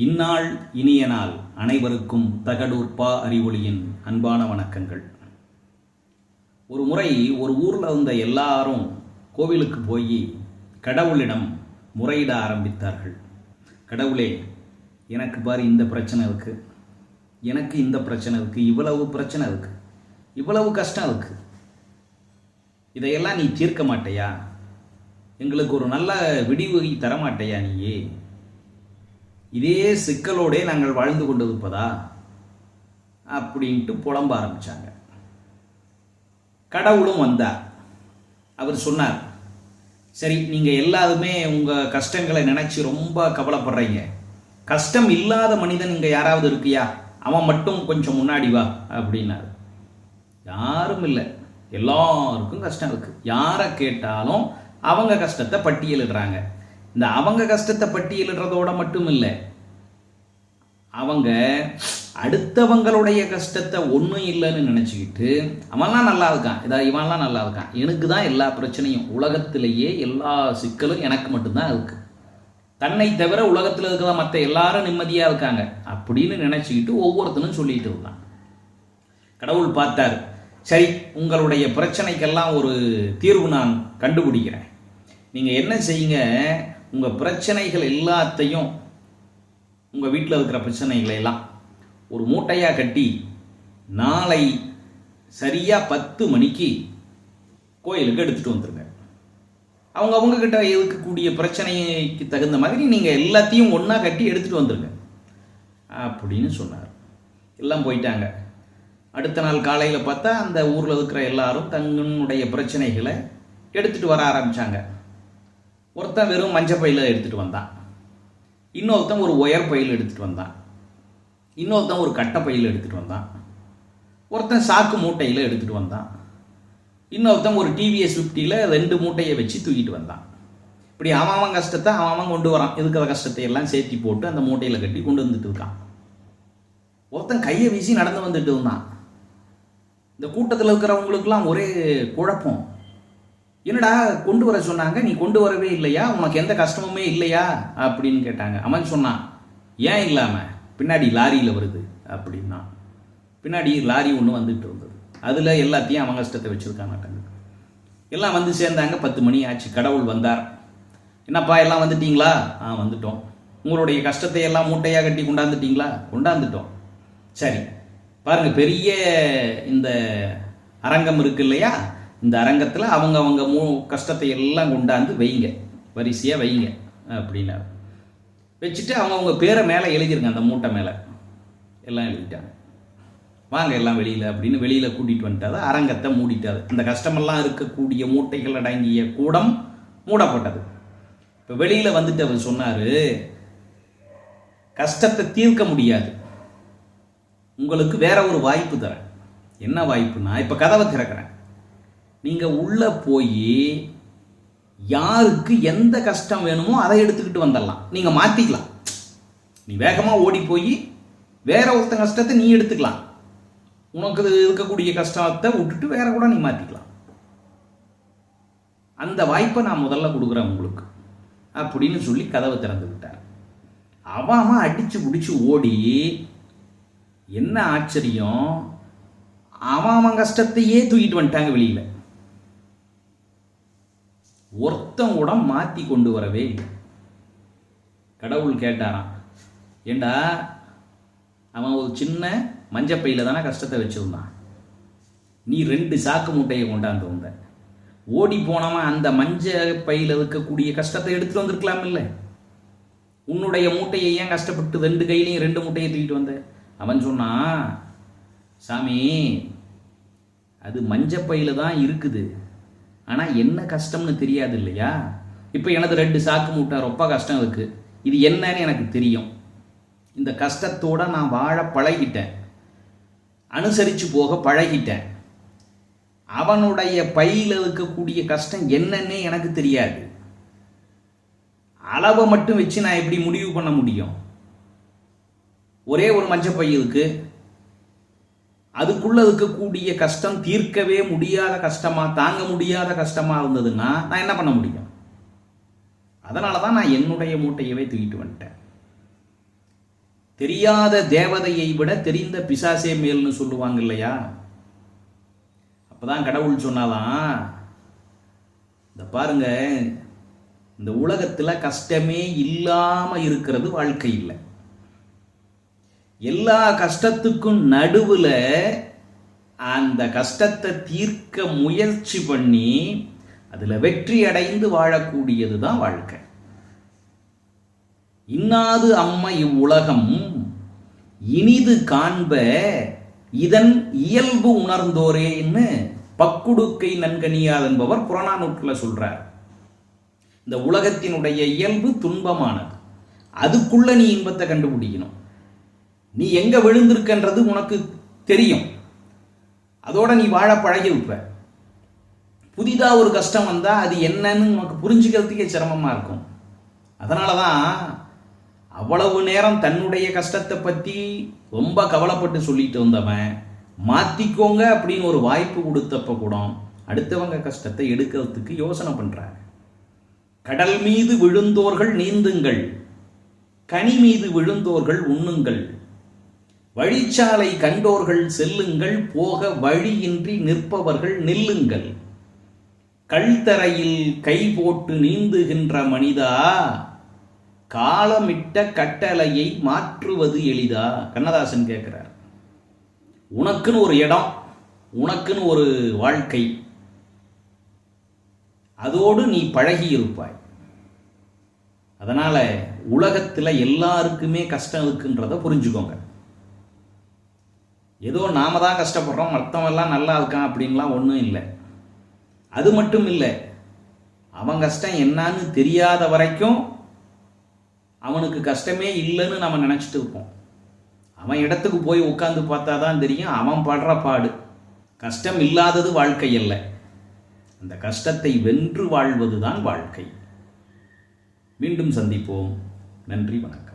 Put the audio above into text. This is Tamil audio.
இந்நாள் இனிய நாள் அனைவருக்கும் தகடூர்பா அறிவொளியின் அன்பான வணக்கங்கள். ஒரு முறை ஒரு ஊரில் இருந்த எல்லாரும் கோவிலுக்கு போய் கடவுளிடம் முறையிட ஆரம்பித்தார்கள். கடவுளே, எனக்கு பாரு இந்த பிரச்சனை இருக்குது, எனக்கு இந்த பிரச்சனை இருக்குது, இவ்வளவு பிரச்சனை இருக்குது, இவ்வளவு கஷ்டம் இருக்குது, இதையெல்லாம் நீ தீர்க்க மாட்டையா? எங்களுக்கு ஒரு நல்ல விடிவகை தரமாட்டையா? நீயே இதே சிக்கலோடே நாங்கள் வாழ்ந்து கொண்டு இருப்பதா அப்படின்ட்டு புலம்ப ஆரம்பித்தாங்க. கடவுளும் வந்தார். அவர் சொன்னார், சரி, நீங்கள் எல்லாருமே உங்கள் கஷ்டங்களை நினச்சி ரொம்ப கவலைப்படுறீங்க. கஷ்டம் இல்லாத மனிதன் இங்கே யாராவது இருக்கியா? அவன் மட்டும் கொஞ்சம் முன்னாடி வா அப்படின்னாரு. யாரும் இல்லை, எல்லாருக்கும் கஷ்டம் இருக்குது. யாரை கேட்டாலும் அவங்க கஷ்டத்தை பட்டியலிடுறாங்க. இந்த அவங்க கஷ்டத்தை பட்டியலிடுறதோட மட்டும் இல்லை, அவங்க அடுத்தவங்களுடைய கஷ்டத்தை ஒன்றும் இல்லைன்னு நினச்சிக்கிட்டு அவன்லாம் நல்லா இருக்கான், இவன்லாம் நல்லா இருக்கான், எனக்கு தான் எல்லா பிரச்சனையும், உலகத்திலேயே எல்லா சிக்கலும் எனக்கு மட்டும்தான் இருக்குது, தன்னை தவிர உலகத்தில் இருக்கிற மற்ற எல்லாரும் நிம்மதியாக இருக்காங்க அப்படின்னு நினச்சிக்கிட்டு ஒவ்வொருத்தனும் சொல்லிட்டு இருந்தான். கடவுள் பார்த்தார், சரி, உங்களுடைய பிரச்சனைக்கெல்லாம் ஒரு தீர்வு நான் கண்டுபிடிக்கிறேன். நீங்கள் என்ன செய்யுங்க, உங்கள் பிரச்சனைகள் எல்லாத்தையும், உங்கள் வீட்டில் இருக்கிற பிரச்சனைகளை எல்லாம் ஒரு மூட்டையாக கட்டி நாளை சரியாக 10 மணிக்கு கோயிலுக்கு எடுத்துகிட்டு வந்துடுங்க. அவங்கக்கிட்ட இருக்கக்கூடிய பிரச்சனைக்கு தகுந்த மாதிரி நீங்கள் எல்லாத்தையும் ஒன்றா கட்டி எடுத்துகிட்டு வந்துடுங்க அப்படின்னு சொன்னார். எல்லாம் போயிட்டாங்க. அடுத்த நாள் காலையில் பார்த்தா அந்த ஊரில் இருக்கிற எல்லாரும் தங்களுடைய பிரச்சனைகளை எடுத்துகிட்டு வர ஆரம்பித்தாங்க. ஒருத்தன் வெறும் மஞ்சள் பையில் எடுத்துகிட்டு வந்தான், இன்னொருத்தன் ஒரு ஒயர் பையில் எடுத்துகிட்டு வந்தான், இன்னொருத்தன் ஒரு கட்டை பையில் எடுத்துகிட்டு வந்தான், ஒருத்தன் சாக்கு மூட்டையில் எடுத்துகிட்டு வந்தான், இன்னொருத்தன் ஒரு டிவிஎஸ் 50ல் 2 மூட்டையை வச்சு தூக்கிட்டு வந்தான். இப்படி அவன் கஷ்டத்தை அவன் கொண்டு வரான். இருக்கிற கஷ்டத்தை எல்லாம் சேர்த்தி போட்டு அந்த மூட்டையில் கட்டி கொண்டு வந்துட்டு இருக்கான். ஒருத்தன் கையை வீசி நடந்து வந்துட்டு இருந்தான். இந்த கூட்டத்தில் இருக்கிறவங்களுக்கெல்லாம் ஒரே குழப்பம். என்னடா, கொண்டு வர சொன்னாங்க, நீ கொண்டு வரவே இல்லையா? உனக்கு எந்த கஷ்டமுமே இல்லையா அப்படின்னு கேட்டாங்க. அவன் சொன்னான், ஏன் இல்லாமல், பின்னாடி லாரியில் வருது அப்படின்னா. பின்னாடி லாரி ஒன்று வந்துட்டு இருந்தது, அதில் எல்லாத்தையும் அவன் கஷ்டத்தை வச்சுருக்காங்க. எல்லாம் வந்து சேர்ந்தாங்க. 10 மணி ஆச்சு. கடவுள் வந்தார். என்னப்பா எல்லாம் வந்துட்டீங்களா? வந்துட்டோம். உங்களுடைய கஷ்டத்தை எல்லாம் மூட்டையாக கட்டி கொண்டாந்துட்டீங்களா? கொண்டாந்துட்டோம். சரி, பாருங்கள், பெரிய இந்த அரங்கம் இருக்கு இல்லையா, இந்த அரங்கத்தில் அவங்க கஷ்டத்தை எல்லாம் கொண்டாந்து வைங்க, வரிசையாக வைங்க அப்படின்னாரு. வச்சுட்டு அவங்க பேரை மேலே எழுதிருங்க, அந்த மூட்டை மேலே எல்லாம் எழுதிட்டாங்க. வாங்க எல்லாம் வெளியில் அப்படின்னு வெளியில் கூட்டிகிட்டு வந்துட்டாரு. அரங்கத்தை மூடிட்டாரு. அந்த கஷ்டமெல்லாம் இருக்கக்கூடிய மூட்டைகள் அடங்கிய கூடம் மூடப்பட்டது. இப்போ வெளியில் வந்துட்டு அவர் சொன்னார், கஷ்டத்தை தீர்க்க முடியாது, உங்களுக்கு வேற ஒரு வாய்ப்பு தரேன். என்ன வாய்ப்புனா, இப்போ கதவை திறக்கிறேன், நீங்கள் உள்ளே போய் யாருக்கு எந்த கஷ்டம் வேணுமோ அதை எடுத்துக்கிட்டு வந்துடலாம். நீங்கள் மாற்றிக்கலாம். நீ வேகமாக ஓடி போய் வேற ஒருத்தன் கஷ்டத்தை நீ எடுத்துக்கலாம். உனக்கு இருக்கக்கூடிய கஷ்டத்தை விட்டுட்டு வேற கூட நீ மாற்றிக்கலாம். அந்த வாய்ப்பை நான் முதல்ல கொடுக்குறேன் உங்களுக்கு அப்படின்னு சொல்லி கதவை திறந்து விட்டார். அவன் அடித்து பிடிச்சி ஓடி, என்ன ஆச்சரியம், அவன் கஷ்டத்தையே தூக்கிட்டு வந்துட்டாங்க வெளியில். ஒருத்தன் கூட மாற்றி கொண்டு வரவே இல்லை. கடவுள் கேட்டாராம், ஏண்டா, அவன் ஒரு சின்ன மஞ்சப்பையில் தானே கஷ்டத்தை வச்சுருந்தான், நீ 2 சாக்கு மூட்டையை கொண்டாந்து வந்த, ஓடி போனவன் அந்த மஞ்சள் பையில் இருக்கக்கூடிய கஷ்டத்தை எடுத்துகிட்டு வந்திருக்கலாம் இல்லை? உன்னுடைய மூட்டையை ஏன் கஷ்டப்பட்டு 2 கையிலையும் 2 மூட்டையை தூக்கிட்டு வந்த? அவன் சொன்னான், சாமி, அது மஞ்சப்பையில் தான் இருக்குது, ஆனால் என்ன கஷ்டம்னு தெரியாது இல்லையா? இப்போ எனது 2 சாக்கு மூட்டை ரொம்ப கஷ்டம் இருக்குது, இது என்னன்னு எனக்கு தெரியும். இந்த கஷ்டத்தோடு நான் வாழ பழகிட்டேன், அனுசரித்து போக பழகிட்டேன். அவனுடைய பையில் இருக்கக்கூடிய கஷ்டம் என்னன்னே எனக்கு தெரியாது. அளவை மட்டும் வச்சு நான் எப்படி முடிவு பண்ண முடியும்? ஒரே ஒரு மஞ்சப்பை இருக்கு, அதுக்குள்ள இருக்கக்கூடிய கஷ்டம் தீர்க்கவே முடியாத கஷ்டமா, தாங்க முடியாத கஷ்டமா இருந்ததுன்னா நான் என்ன பண்ண முடியும்? அதனால தான் நான் என்னுடைய மூட்டையவே தூக்கிட்டு வந்துட்டேன். தெரியாத தேவதையை விட தெரிந்த பிசாசே மேல்னு சொல்லுவாங்க இல்லையா? அப்பதான் கடவுள் சொன்னாதான், இந்த பாருங்க, இந்த உலகத்தில் கஷ்டமே இல்லாம இருக்கிறது வாழ்க்கை இல்லை. எல்லா கஷ்டத்துக்கும் நடுவில் அந்த கஷ்டத்தை தீர்க்க முயற்சி பண்ணி அதில் வெற்றி அடைந்து வாழக்கூடியது தான் வாழ்க்கை. இன்னாது அம்மை இவ்வுலகம் இனிது காண்ப இதன் இயல்பு உணர்ந்தோரேன்னு பக்குடுக்கை நன்கணியார் என்பவர் புறநானூற்றில் சொல்றார். இந்த உலகத்தினுடைய இயல்பு துன்பமானது. அதுக்குள்ள நீ இன்பத்தை கண்டுபிடிக்கணும். நீ எங்க விழுந்திருக்கின்றது உனக்கு தெரியும். அதோட நீ வாழ பழகிருப்ப. புதிதா ஒரு கஷ்டம் வந்தா அது என்னன்னு உனக்கு புரிஞ்சுக்கிறதுக்கே சிரமமா இருக்கும். அதனாலதான் அவ்வளவு நேரம் தன்னுடைய கஷ்டத்தை பற்றி ரொம்ப கவலைப்பட்டு சொல்லிட்டு வந்தவன் மாற்றிக்கோங்க அப்படின்னு ஒரு வாய்ப்பு கொடுத்தப்ப கூட அடுத்தவங்க கஷ்டத்தை எடுக்கிறதுக்கு யோசனை பண்ணுறாங்க. கடல் மீது விழுந்தோர்கள் நீந்துங்கள், கனி மீது விழுந்தோர்கள் உண்ணுங்கள், வழிச்சாலை கண்டோர்கள் செல்லுங்கள், போக வழியின்றி நிற்பவர்கள் நில்லுங்கள், கல்தரையில் கை போட்டு நீந்துகின்ற மனிதா காலமிட்ட கட்டளையை மாற்றுவது எளிதா? கண்ணதாசன் கேட்கிறார். உனக்குன்னு ஒரு இடம், உனக்குன்னு ஒரு வாழ்க்கை, அதோடு நீ பழகி இருப்பாய். அதனால உலகத்தில் எல்லாருக்குமே கஷ்டம் இருக்குன்றத புரிஞ்சுக்கோங்க. ஏதோ நாம தான் கஷ்டப்படுறோம், மற்றவெல்லாம் நல்லா இருக்கான் அப்படின்லாம் ஒன்றும் இல்லை. அது மட்டும் இல்லை, அவன் கஷ்டம் என்னன்னு தெரியாத வரைக்கும் அவனுக்கு கஷ்டமே இல்லைன்னு நம்ம நினச்சிட்டு இருப்போம். அவன் இடத்துக்கு போய் உட்காந்து பார்த்தா தான் தெரியும் அவன் படுற பாடு. கஷ்டம் இல்லாதது வாழ்க்கை அல்ல, அந்த கஷ்டத்தை வென்று வாழ்வது தான் வாழ்க்கை. மீண்டும் சந்திப்போம். நன்றி, வணக்கம்.